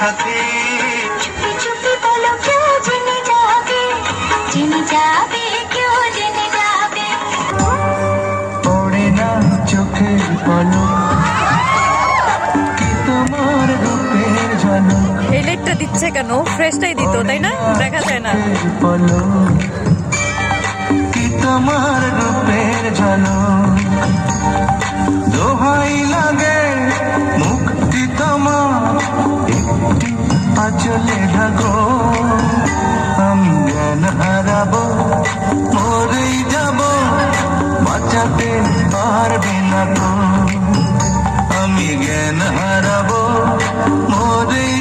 সাথে। চুপি চুপি বলো কেউ জেনে যাবে, জেনে যাবে, কেউ জেনে যাবে। পড়ে না চোখের পলক, কি তোমার রূপের ঝলক। এই লাইটটা দিচ্ছে কেন? ফ্রেশটাই দিত, তাই না? দেখা যায় না। পলক, কি তোমার রূপের ঝলক। দোহাই লাগে মুক্তি তোমার একটি আঁচলে ঢাকো। আমি জ্ঞান হারাবো, মরেই যাব, বাঁচাতে পারবে না তো। আমি জ্ঞান হারাবো, মরেই